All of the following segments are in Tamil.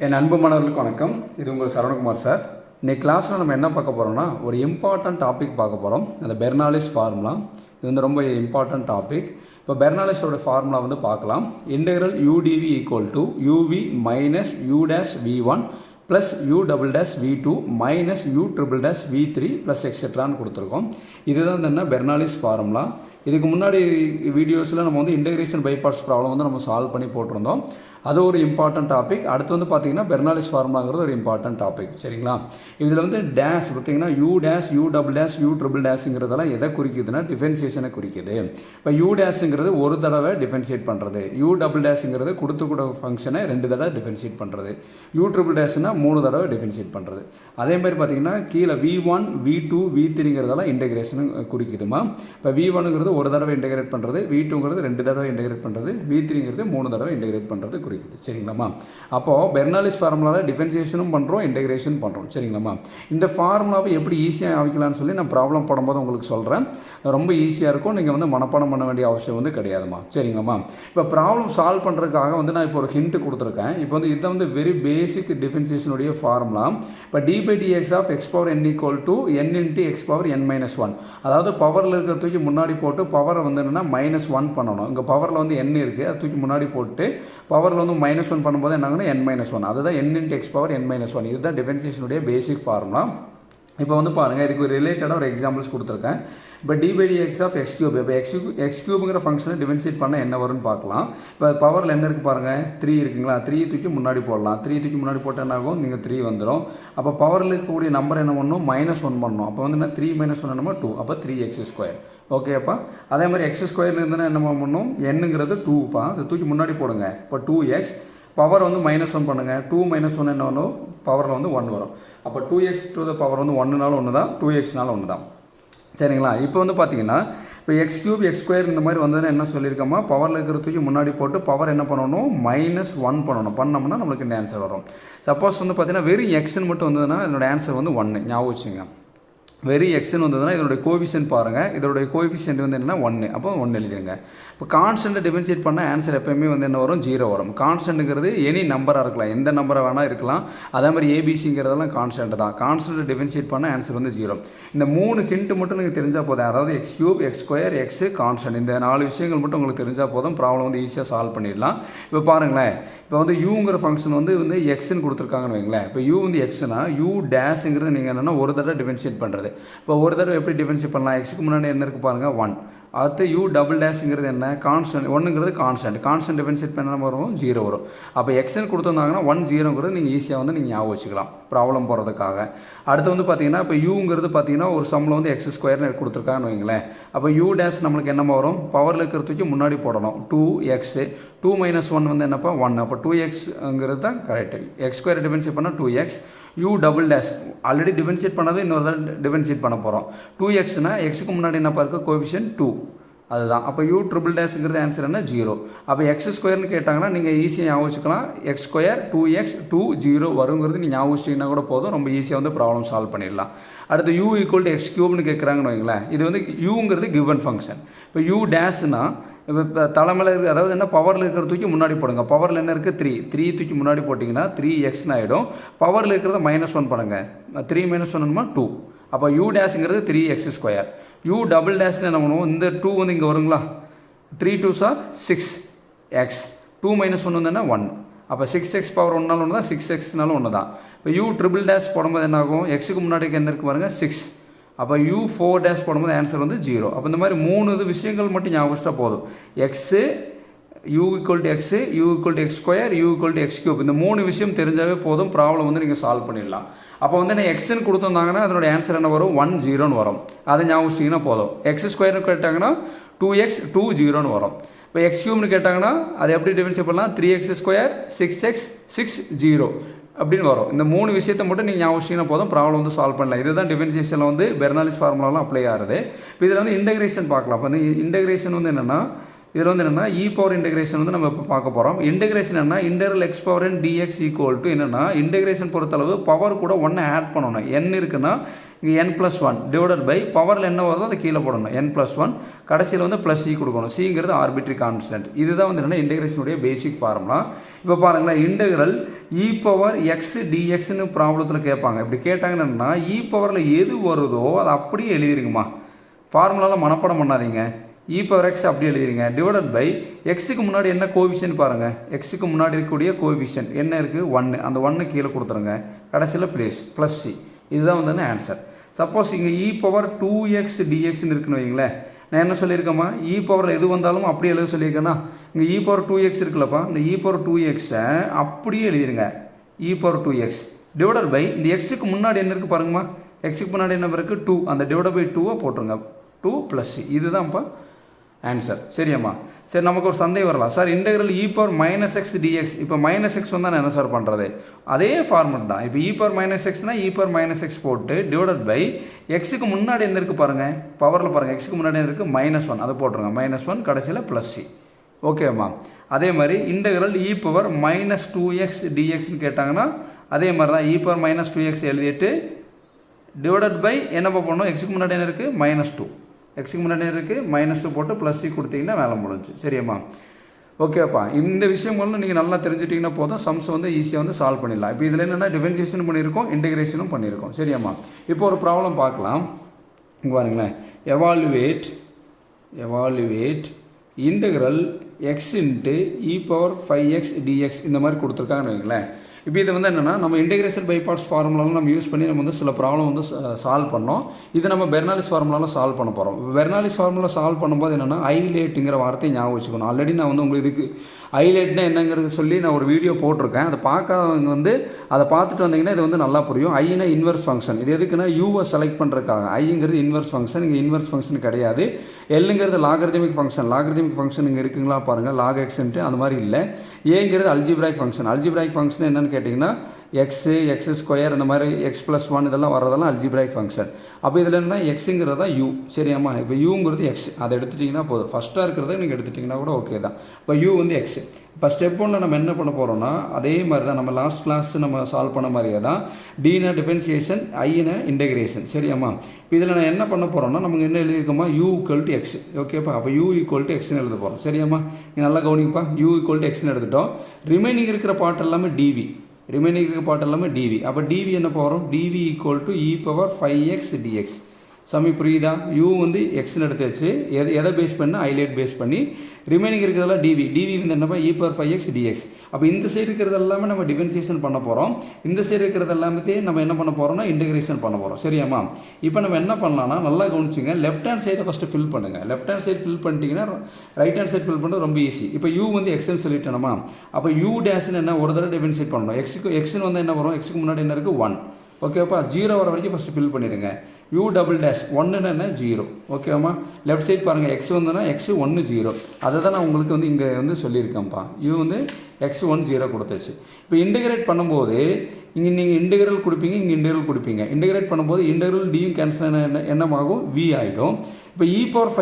என் அன்பு மாணவர்களுக்கு வணக்கம். இது உங்கள் சரவணகுமார் சார். இன்னைக்கு கிளாஸில் நம்ம என்ன பார்க்க போகிறோம்னா, ஒரு இம்பார்ட்டன்ட் டாபிக் பார்க்க போகிறோம். அந்த பெர்னாலிஸ் ஃபார்முலா. இது வந்து ரொம்ப இம்பார்ட்டன்ட் டாபிக். இப்போ பெர்னாலிஸோட ஃபார்முலா வந்து பார்க்கலாம். Integral UdV equal to UV minus U dash V1 plus U double dash V2 minus U triple dash V3 plus எக்ஸெட்ரான்னு கொடுத்துருக்கோம். இதுதான் என்ன பெர்னாலிஸ் ஃபார்முலா. இதுக்கு முன்னாடி வீடியோஸில் நம்ம வந்து இன்டெகிரேஷன் பை பார்ட்ஸ் ப்ராப்ளம் வந்து நம்ம சால்வ் பண்ணி போட்டிருந்தோம். அது ஒரு இம்பார்ட்டன்ட் டாபிக். அடுத்து வந்து பார்த்தீங்கன்னா பெர்னாலிஸ் ஃபார்முலாங்கிறது ஒரு இம்பார்ட்டன்ட் டாபிக். சரிங்களா? இதில் வந்து டேஷ் பார்த்தீங்கன்னா U dash U double dash U triple டேஷுங்கிறதெல்லாம் எதை குறிக்குதுன்னா டிஃபென்சியேஷனை குறிக்குது. இப்போ U டேஷுங்கிறது ஒரு தடவை டிஃபென்சியேட் பண்ணுறது, U டபுள் டேஷுங்கிறது கொடுத்த ஃபங்க்ஷனை 2 தடவை டிஃபென்சியேட் பண்ணுறது, U ட்ரிபிள் டேஷ்னா 3 தடவை டிஃபென்சியேட் பண்ணுறது. அதே மாதிரி பார்த்தீங்கன்னா கீழே V1 V2 V3ங்கிறதெல்லாம் இன்டெகிரேஷன் குறிக்குதுமா. இப்போ V1ங்கிறது ஒரு தடவை இன்டெகிரேட் பண்ணுறது, V2ங்கிறது 2 தடவை இன்டெகிரேட் பண்ணுறது, V3ங்கிறது 3 தடவை இன்டெகிரேட் பண்ணுறது குறிக்குது. சரிங்களாமா? அப்போது பெர்னாலிஸ் ஃபார்முலாவில் டிஃபென்சியேஷனும் பண்ணுறோம், இன்டெகிரேஷன் பண்ணுறோம். சரிங்களாமா? இந்த ஃபார்முலாவை எப்படி ஈஸியாக ஆகிக்கலாம்னு சொல்லி நான் ப்ராப்ளம் போடும்போது உங்களுக்கு சொல்கிறேன். ரொம்ப ஈஸியாக இருக்கும். நீங்கள் வந்து மனப்பாடம் பண்ண வேண்டிய அவசியம் வந்து கிடையாதுமா. சரிங்களாமா? இப்போ ப்ராப்ளம் சால்வ் பண்ணுறதுக்காக வந்து நான் இப்போ ஒரு ஹிண்ட் கொடுத்துருக்கேன். இப்போ வந்து இதை வந்து வெரி பேசிக் டிஃபென்சியேஷனுடைய ஃபார்முலா. இப்போ d/dx of x power n equal to n into x power n minus 1. அதாவது பவரில் இருக்கிற தூக்கி முன்னாடி போட்டு பவரை வந்து என்னென்னா -1 பண்ணணும். இங்கே பவரில் வந்து n இருக்குது, அதை தூக்கி முன்னாடி போட்டு பவரில் வந்து -1 பண்ணும்போது என்ன ஆகுனா n-1. அதுதான் n into x power n minus 1. இதுதான் டிஃபென்சியேஷனுடைய பேசிக் ஃபார்முலா. இப்போ வந்து பாருங்கள், இதுக்கு ரிலேட்டடாக ஒரு எக்ஸாம்பிள்ஸ் கொடுத்துருக்கேன். இப்போ d/dx ஆஃப் x கியூப். இப்போ x கியூப்ங்கிற ஃபங்க்ஷனை டிஃபென்சியேட் பண்ண என்ன வரும்னு பார்க்கலாம். இப்போ பவரில் என்ன இருக்குது பாருங்கள், 3 இருக்குங்களா. 3 தூக்கி முன்னாடி போடலாம். 3 தூக்கி முன்னாடி போட்டால் என்ன ஆகும், நீங்கள் 3 வந்துடும். அப்போ பவரில் இருக்கக்கூடிய நம்பர் என்ன பண்ணணும், -1 பண்ணணும். அப்போ வந்து என்ன 3 - 1 நம்ம 2. அப்போ 3x². ஓகேப்பா. அதே மாதிரி x² இருந்ததுன்னா என்ன பண்ணணும், என்னங்கிறது 2பா, அதை தூக்கி முன்னாடி போடுங்க. இப்போ 2x பவர் வந்து -1 பண்ணுங்கள். 2 - 1 என்ன வரும், பவரில் வந்து 1 வரும். அப்போ 2x டு த பவர் வந்து 1னாலும் 1 தான், 2xனாலும் 1 தான். சரிங்களா? இப்போ வந்து பார்த்தீங்கன்னா இப்போ x³ x² இந்த மாதிரி வந்ததுன்னா என்ன சொல்லியிருக்கோமா, பவரில் இருக்கிற தூக்கி முன்னாடி போட்டு பவர் என்ன பண்ணணும், -1 பண்ணணும். பண்ணோம்னா நம்மளுக்கு இந்த ஆன்சர் வரும். சப்போஸ் வந்து பார்த்தீங்கன்னா வெறும் எக்ஸ்ன்னு மட்டும் வந்ததுன்னா இதனோட ஆன்சர் வந்து 1. ஞாபகம் வச்சுங்க. வெரி எக்ஸ்ன்னு வந்ததுன்னா இதனுடைய கோஎஃபிஷியன்ட் பாருங்கள். இதனுடைய கோஎஃபிஷியன்ட் வந்து என்னென்னா 1. அப்போ 1 எழுதிடுங்க. இப்போ கான்ஸ்டன்ட்டை டிஃபென்ஷியேட் பண்ண ஆன்சர் எப்போயுமே வந்து என்ன வரும், 0 வரும். கான்ஸ்டன்ட்டுங்கிறது எனி நம்பராக இருக்கலாம், எந்த நம்பராக வேணால் இருக்கலாம். அதே மாதிரி ஏபிசிங்கிறதெல்லாம் கான்ஸ்டன்ட் தான். கான்ஸ்டன்ட்டை டிஃபென்ஷியேட் பண்ண ஆன்சர் வந்து 0. இந்த 3 ஹிண்ட் மட்டும் நீங்கள் தெரிஞ்சால் போதும். அதாவது x³ x² x கான்ஸ்டன்ட், இந்த 4 விஷயங்கள் மட்டும் உங்களுக்கு தெரிஞ்சால் போதும், ப்ராப்ளம் வந்து ஈஸியாக சால்வ் பண்ணிடலாம். இப்போ பாருங்களேன், இப்போ வந்து யூங்கிற ஃபங்க்ஷன் வந்து எக்ஸ்ன்னு கொடுத்துருக்காங்கன்னு வைங்களேன். இப்போ யூ வந்து எக்ஸ்னா U டேஷுங்கிறது நீங்கள் என்னென்னா ஒரு தடவை டிஃபென்ஷியேட் பண்ணுறது. இப்போ ஒரு தடவை எப்படி டிஃபென்ஷியேட் பண்ணலாம், எக்ஸுக்கு முன்னாடி என்ன இருக்குது பாருங்கள், 1. அடுத்து U டபுள் டேஷுங்கிறது என்ன, கான்ஸ்டன்ட். 1ங்கிறது கான்ஸ்டன்ட். கான்ஸ்டன்ட் டிஃபென்ஷியேட் பண்ண வரும் 0 வரும். அப்போ எக்ஸ்ன்னு கொடுத்துருந்தாங்கன்னா 1 0ங்கிறது நீங்கள் ஈஸியாக வந்து நீங்கள் ஞாபகம் வச்சுக்கலாம் ப்ராப்ளம் போகிறதுக்காக. அடுத்து வந்து பார்த்தீங்கன்னா இப்போ யூங்கிறது பார்த்தீங்கன்னா ஒரு சம்மில் வந்து x² கொடுத்துருக்காங்கன்னு வைங்களேன். அப்போ U டேஷ் நம்மளுக்கு என்னமா வரும், பவரில் இருக்கிறதுக்கு முன்னாடி போடணும் 2x. 2 - 1 வந்து என்னப்பா 1. அப்போ 2xங்கிறது தான் கரெக்டு. x² டிஃபென்ஷியேட் பண்ணால் 2x. U double dash already differentiate பண்ணது இன்னொரு தான் டிஃபென்ஷியேட் பண்ண போகிறோம். 2xனா எக்ஸுக்கு முன்னாடி என்னப்பா இருக்குது, கோஎஃபிஷியன்ட் 2. அதுதான். அப்போ U ட்ரிபிள் டேஷுங்கிறது ஆன்சர் என்ன, 0. அப்போ x² கேட்டாங்கன்னா நீங்கள் ஈஸியாக ஞாபகம் வச்சுக்கலாம். x² 2x 2 0 வருங்கிறது நீங்கள் ஞாபகம் வச்சிங்கன்னா கூட போதும். ரொம்ப ஈஸியாக வந்து ப்ராப்ளம் சால்வ் பண்ணிடலாம். அடுத்து U ஈக்குவல் டு x³ கேட்குறாங்கன்னு வைங்களேன். இது வந்து யூங்கிறது கிவன் ஃபங்க்ஷன். இப்போ U டேஷ்னா இப்போ தலைமையில் இருக்குது, அதாவது என்ன பவரில் இருக்கிற தூக்கி முன்னாடி போடுங்க. பவரில் என்ன இருக்குது, 3 தூக்கி முன்னாடி போட்டிங்கன்னா 3xன்னு ஆகிடும். பவரில் இருக்கிறத -1 பண்ணுங்கள். 3 - 1 2. அப்போ U டேஷுங்கிறது 3x². U டபுள் டேஷ்னு என்ன பண்ணுவோம், இந்த 2 வந்து இங்கே வருங்களா. 3 2s are 6x. 2 - 1 வந்து 1. அப்போ 6x பவர் 1நாலும் 1 தான், 6xனாலும் 1 தான். இப்போ U ட்ரிபிள் டேஷ் போடும்போது என்ன ஆகும், எக்ஸுக்கு முன்னாடி என்ன இருக்குது பாருங்கள், 6. அப்போ U4 டேஷ் போடும்போது ஆன்சர் வந்து 0. அப்போ இந்த மாதிரி 3 விஷயங்கள் மட்டும் ஞாபகம் வச்சுட்டா போதும். X, U equal to x, U equal to x², U equal to x³. இந்த 3 விஷயம் தெரிஞ்சாவே போதும், ப்ராப்ளம் வந்து நீங்கள் சால்வ் பண்ணிடலாம். அப்போ வந்து என்ன எக்ஸ்ன்னு கொடுத்துருந்தாங்கன்னா அதனுடைய ஆன்சர் என்ன வரும், 1 0ன்னு வரும். அதை ஞாபகம் வச்சிங்கன்னா போதும். x² கேட்டாங்கன்னா 2x 2 0ன்னு வரும். இப்போ x³ கேட்டாங்கன்னா அதை எப்படி டிஃபென்ஷியேட் பண்ணலாம், 3x² 6x 6 0 அப்படின்னு வரும். இந்த 3 விஷயத்தை மட்டும் நீங்கள் ஞாபகம் வச்சிங்கன்னா போதும், ப்ராப்ளம் வந்து சால்வ் பண்ணலாம். இதுதான் டிஃபென்சியேஷனில் வந்து பெர்னாலிஸ் ஃபார்முலாலாம் அப்ளை ஆகுது. இப்போ இதில் வந்து இன்டெகிரேஷன் பார்க்கலாம். இப்போ வந்து இன்டெகிரேஷன் வந்து என்னென்னா, இதில் வந்து என்னென்னா இ பவர் இன்டெகிரேஷன் வந்து நம்ம இப்போ பார்க்க போகிறோம். இன்டெகிரேஷன் என்ன, integral X power n dx equal to என்னென்னா இன்டெகிரேஷன் பொறுத்தளவு பவர் கூட ஒன்று ஆட் பண்ணணும். n இருக்குன்னா இங்கே n+1 டிவைடட் பை பவரில் என்ன வருதோ அதை கீழே போடணும் n+1, கடைசியில் வந்து +c கொடுக்கணும். சிங்கிறது ஆர்பிட்ரி கான்ஸ்டன்ட். இதுதான் வந்து என்னென்னா இன்டெகிரேஷனுடைய பேசிக் ஃபார்முலா. இப்போ பாருங்களேன், இன்டெகிரல் இ பவர் எக்ஸ் டிஎக்ஸ்னு ப்ராப்ளத்தில் கேட்பாங்க. இப்படி கேட்டாங்கன்னா இ பவரில் எது வருதோ அதை அப்படியே எழுதிருங்கம்மா. ஃபார்முலாலாம் மனப்பாடம் பண்ணாதீங்க. இ பவர் எக்ஸ் அப்படி எழுதிருங்க. டிவைடட் பை எக்ஸுக்கு முன்னாடி என்ன கோவிஷன் பாருங்கள். எக்ஸுக்கு முன்னாடி இருக்கக்கூடிய கோவிஷன் என்ன இருக்குது, 1. அந்த 1 கீழே கொடுத்துருங்க. கடைசியில் +c. இதுதான் வந்து ஆன்சர். சப்போஸ் இங்கே இ பவர் 2x dxன்னு இருக்குன்னு வைங்களேன். நான் என்ன சொல்லியிருக்கேம்மா, இ பவரில் எது வந்தாலும் அப்படியே எழுத சொல்லியிருக்கேன்னா, இங்கே இ பவர் 2x இருக்குல்லப்பா, இந்த இ பவர் 2xை அப்படியே எழுதிருங்க. E power 2x divided by இந்த எக்ஸுக்கு முன்னாடி என்ன இருக்குது பாருங்கம்மா. எக்ஸுக்கு முன்னாடி என்ன இருக்குது 2. அந்த டிவைட் பை 2 போட்டுருங்க. 2 + c. இதுதான்ப்பா ஆன்சர். சரியாம்மா. சரி, நமக்கு ஒரு சந்தேகம் வரலாம், sir integral e power -x dx இப்போ -x வந்தால் நான் என்ன சார் பண்ணுறது? அதே ஃபார்மெட் தான். இப்போ e power -xனா e power -x போட்டு டிவைடட் பை எக்ஸுக்கு முன்னாடி என்ன இருக்குது பாருங்கள், பவரில் பாருங்கள், எக்ஸுக்கு முன்னாடி என்ன இருக்குது -1, அதை போட்டுருங்க. -1 கடைசியில் +c. ஓகேம்மா. அதே மாதிரி இன்டெகிரல் இ பவர் -2x dxன்னு கேட்டாங்கன்னா அதே மாதிரி தான் இ பவர் -2x எழுதிட்டு டிவைடட் பை என்னப்பா பண்ணணும், எக்ஸுக்கு முன்னாடி என்ன இருக்குது -2, எக்ஸுக்கு முன்னாடி இருக்குது -2 போட்டு +c கொடுத்தீங்கன்னா வேலை முடிஞ்சு. சரியாம்மா. ஓகேப்பா. இந்த விஷயம் வந்து நீங்கள் நல்லா தெரிஞ்சுட்டிங்கன்னா போதும், சம்ஸ் வந்து ஈஸியாக வந்து சால்வ் பண்ணிடலாம். இப்போ இதில் என்னென்னா டிஃபரன்சியேஷன் பண்ணியிருக்கோம், இன்டெகிரேஷனும் பண்ணியிருக்கோம். சரியாம்மா. இப்போ ஒரு ப்ராப்ளம் பார்க்கலாம். இங்கே பாருங்களேன், evaluate integral x into e power 5x dx இந்த மாதிரி கொடுத்துருக்காங்கன்னு வைங்களேன். இப்போ இது வந்து என்னென்னா நம்ம இன்டெகிரேஷன் பை பார்ட்ஸ் ஃபார்முலாலாம் நம்ம யூஸ் பண்ணி நம்ம வந்து சில ப்ராப்ளம் வந்து சால்வ் பண்ணோம். இது நம்ம பெர்னாலிஸ் ஃபார்முலாவில் சால்வ் பண்ண போகிறோம். பெர்னாலிஸ் ஃபார்முலா சால்வ் பண்ணும்போது என்னென்னா ஐலேட்டுங்கிற வார்த்தையை ஞாபகம் வச்சுக்கணும். ஆல்ரெடி நான் வந்து உங்களுக்கு இதுக்கு ஐலேட்னா என்னங்கிறது சொல்லி நான் ஒரு வீடியோ போட்டிருக்கேன். அதை பார்க்காதவங்க வந்து அதை பார்த்துட்டு வந்தீங்கன்னா இது வந்து நல்லா புரியும். Aina inverse function. இது எதுக்குன்னா யூவை செலக்ட் பண்ணுறதுக்காக. ஐங்கிறது இன்வெர்ஸ் ஃபங்க்ஷன், இங்கே இன்வெர்ஸ் ஃபங்க்ஷன் கிடையாது. எல்லுங்கிறது லாகரிதமிக் ஃபங்க்ஷன். லாகரிதமிக் ஃபங்க்ஷன் இங்கே இருக்குங்களா பாருங்கள், லாக் எக்ஸ்ன்ட்டு அந்த மாதிரி இல்லை. ஏங்கிறது அல்ஜிப்ராய்க் ஃபங்க்ஷன். அல்ஜிப்ராய்க் ஃபங்க்ஷன் என்னென்னு கேட்டிங்கன்னா x² இந்த மாதிரி x+1 இதெல்லாம் வர்றதெல்லாம் அல்ஜிப்ராய்க் ஃபங்க்ஷன். அப்போ இதில் என்ன எக்ஸுங்கிறது தான் யூ. சரியாம்மா. இப்போ யூங்கிறது எக்ஸ், அதை எடுத்துட்டிங்கன்னா போதும். ஃபஸ்ட்டாக இருக்கிறத நீங்கள் எடுத்துட்டிங்கன்னா கூட ஓகே தான். இப்போ யூ வந்து எக்ஸ். இப்போ ஸ்டெப் 1 நம்ம என்ன பண்ண போகிறோம்னா அதே மாதிரி தான் நம்ம லாஸ்ட் கிளாஸ் நம்ம சால்வ் பண்ண மாதிரியே தான். Tina differentiation, Aina integration. சரியாம்மா. இப்போ இதில் நான் என்ன பண்ண போகிறோம்னா நமக்கு என்ன எழுதியிருக்கோமா, u = x. ஓகேப்பா. அப்போ u = xன்னு எழுத போகிறோம். சரியாம்மா. நீங்கள் நல்லா கவனிப்பா. u = xன்னு எடுத்துட்டோம். ரிமைனிங் இருக்கிற பார்ட் எல்லாமே டிவி. ரிமைனிங் இருக்க பார்ட் எல்லாமே டிவி. அப்போ டிவி என்ன போகிறோம், TV = e power 5x dx. Sami புரியுதா? யூ வந்து எக்ஸ்ன்னு எடுத்துச்சு. எதை பேஸ் பண்ணி, ஐலேட் பேஸ் பண்ணி. ரிமைனிங் இருக்கிறதெல்லாம் டிவி. டிவி வந்து என்னப்பா, இ பவர் 5x dx. அப்போ இந்த சைடு இருக்கிறது எல்லாமே நம்ம டிஃபரன்சியேஷன் பண்ண போகிறோம். இந்த சைடு இருக்கிறது எல்லாமே நம்ம என்ன பண்ண போகிறோம்னா இன்டெகிரேஷன் பண்ண போகிறோம். சரியாம்மா. இப்போ நம்ம என்ன பண்ணலாம்னா நல்லா கவனிச்சுங்க. லெஃப்ட் ஹேண்ட் சைடை ஃபஸ்ட்டு ஃபில் பண்ணுங்கள். லெஃப்ட் ஹேண்ட் சைடு ஃபில் பண்ணிட்டீங்கன்னா ரைட் ஹேண்ட் சைடு ஃபில் பண்ணுறது ரொம்ப ஈஸி. இப்போ யூ வந்து எக்ஸ்ன்னு சொல்லிட்டேனமா. அப்போ யூ டேஷ்னு என்ன ஒரு தடவை டிஃபரன்ஷியேட் பண்ணணும். எக்ஸ்ன்னு வந்து என்ன வரும், எக்ஸுக்கு முன்னாடி என்ன இருக்குது 1. ஓகேப்பா. 0 வர வரைக்கும் ஃபஸ்ட்டு ஃபில் பண்ணிடுங்க. u'1 என்ன 0. ஓகேவாம்மா. லெஃப்ட் சைட் பாருங்கள், எக்ஸ் வந்துன்னா x1 0. அதை தான் நான் உங்களுக்கு வந்து இங்கே வந்து சொல்லியிருக்கேன்ப்பா. u வந்து x1 0 கொடுத்துச்சு. இப்போ இன்டெகிரேட் பண்ணும்போது இங்கே நீங்கள் இன்டெகிரல் கொடுப்பீங்க, இங்கே இன்டெகிரல் கொடுப்பீங்க. இன்டெகிரேட் பண்ணும்போது இன்டெகிரல் டியும் கேன்சல் என்னமாகும், v ஆகிடும். இப்போ இ பவர்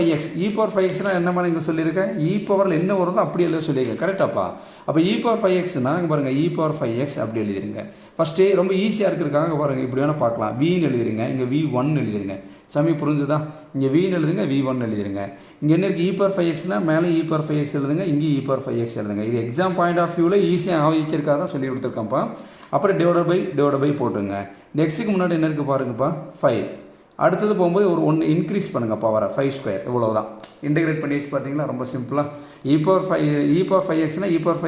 5x என்னமா நீங்கள் சொல்லியிருக்கேன், இ பவரில் என்ன வருதோ அப்படி எழுத சொல்லியிருக்கேன். கரெக்டாப்பா. அப்போ இ பவர் 5xனா இங்கே பாருங்கள், இ பவர் 5x அப்படி எழுதிருங்க. ஃபஸ்ட்டு ரொம்ப ஈஸியாக இருக்கிறதுக்காக பாருங்கள், இப்படி வேணால் பார்க்கலாம். வின்னு எழுதிருங்க, இங்கே v1 எழுதிருங்க. சமயம் புரிஞ்சுதா? இங்கே வின்னு எழுதுங்க, v1 எழுதிருங்க. இங்கே என்ன இருக்குது, இ பவர் 5xனா மேலே இ பவர் 5x எழுதுங்க, இங்கே இ பவர் 5x எழுதுங்க. இது எக்ஸாம் பாயிண்ட் ஆஃப் வியூவில் ஈஸியாக ஆகிக்கிறதுக்காக தான் சொல்லி கொடுத்துருக்கேன்ப்பா. அப்புறம் டிவைட் பை போட்டுங்க. இந்த எக்ஸுக்கு முன்னாடி என்ன இருக்குது பாருங்கப்பா, 5. அடுத்தது போகும்போது ஒரு 1 இன்க்ரீஸ் பண்ணுங்கள் பவரை, 5² இவ்வளோதான். இன்டெகிரேட் பண்ணி வச்சு பார்த்தீங்கன்னா ரொம்ப சிம்பிளாக e power 5xனா e power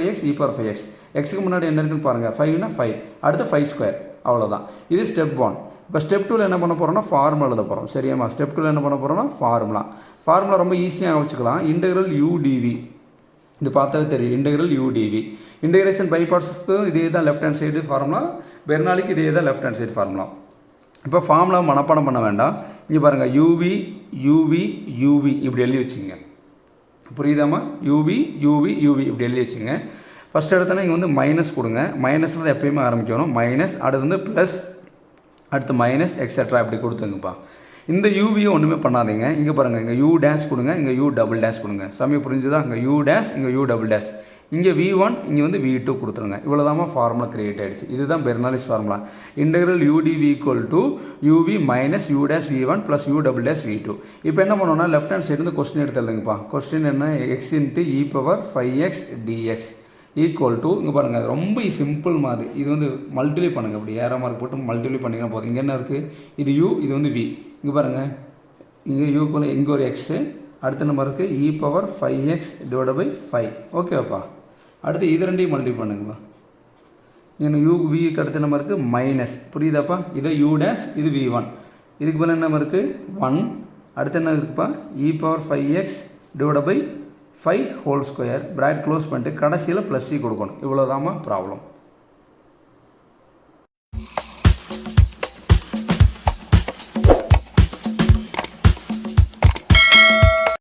5x. எக்ஸுக்கு முன்னாடி என்ன இருக்குன்னு பாருங்கள், 5னா 5, அடுத்து 5² அவ்வளோதான். இது ஸ்டெப் 1. இப்போ ஸ்டெப் 2ல் என்ன பண்ண போகிறோம்னா ஃபார்முலா எழுத போகிறோம். சரியாம்மா. ஸ்டெப் 2ல் என்ன பண்ண போகிறோம்னா ஃபார்முலா ரொம்ப ஈஸியாக வச்சுக்கலாம். Integral u dv. இது பார்த்தாவே தெரியும், integral u dv. Integration by பார்ட்ஸ்க்கு இதே தான் லெஃப்ட் ஹேண்ட் சைடு ஃபார்முலா. பெர்னாலிக்கு இதே தான் லெஃப்ட் ஹேண்ட் சைடு ஃபார்முலா. இப்போ ஃபார்முலா மனப்பாடம் பண்ண வேண்டாம். இங்கே பாருங்கள், uv இப்படி எழுதி வச்சுங்க. புரியுதாம்மா? uv இப்படி எழுதி வச்சுங்க. ஃபஸ்ட் எடுத்தோன்னா இங்கே வந்து மைனஸ் கொடுங்க. மைனஸில் எப்பயுமே ஆரம்பிக்கணும். மைனஸ், அடுத்து வந்து ப்ளஸ், அடுத்து மைனஸ் எக்ஸட்ரா இப்படி கொடுத்துங்கப்பா. இந்த யூவியை ஒன்றுமே பண்ணாதீங்க. இங்கே பாருங்கள், இங்கே யூ டேஷ் கொடுங்க, இங்கே யூ டபுள் டேஷ் கொடுங்க. சமயம் புரிஞ்சுதா? இங்கே யூ டேஷ், இங்கே யூ டபுள் டேஷ், இங்கே V1, இங்கே வந்து V2 கொடுத்துருங்க. இவ்வளோதாம்மா ஃபார்முலா கிரியேட் ஆகிடுச்சு. இதுதான் பெர்னாலிஸ் formula. Integral UdV equal to UV minus U dash V1 plus U double dash V2. இப்போ என்ன பண்ணோன்னா லெஃப்ட் ஹேண்ட் சைடு வந்து கொஸ்டின் எடுத்து எழுதுங்கப்பா. கொஸ்டின் என்ன? x into e power 5x dx equal to, இங்கே பாருங்கள், ரொம்ப சிம்பிள் மாதிரி. இது வந்து மல்டிப்ளை பண்ணுங்கள். அப்படி ஏற மார்க் போட்டு மல்டிப்ளை பண்ணிங்கன்னா போதும். இங்கே என்ன இருக்குது? இது U, இது வந்து V. இங்கே பாருங்கள், இங்கே யூக்குள்ள இங்கே ஒரு எக்ஸு, அடுத்த நம்பர் இருக்குது e power 5x divide by 5. ஓகேப்பா. அடுத்து இது ரெண்டையும் மல்டிப்ளை பண்ணுங்கப்பா. இங்கே விக்கு அடுத்த நம்பர் இருக்குது மைனஸ். புரியுதாப்பா? இதை U டேஷ், இது V1. இதுக்கு மேலே என்ன நம்பர் இருக்குது? 1. அடுத்து என்ன இருக்குப்பா? e power 5x divide by 5 whole square. Bracket close பண்ணிட்டு கடைசியில் +c கொடுக்கணும். இவ்வளோதாம்மா ப்ராப்ளம்.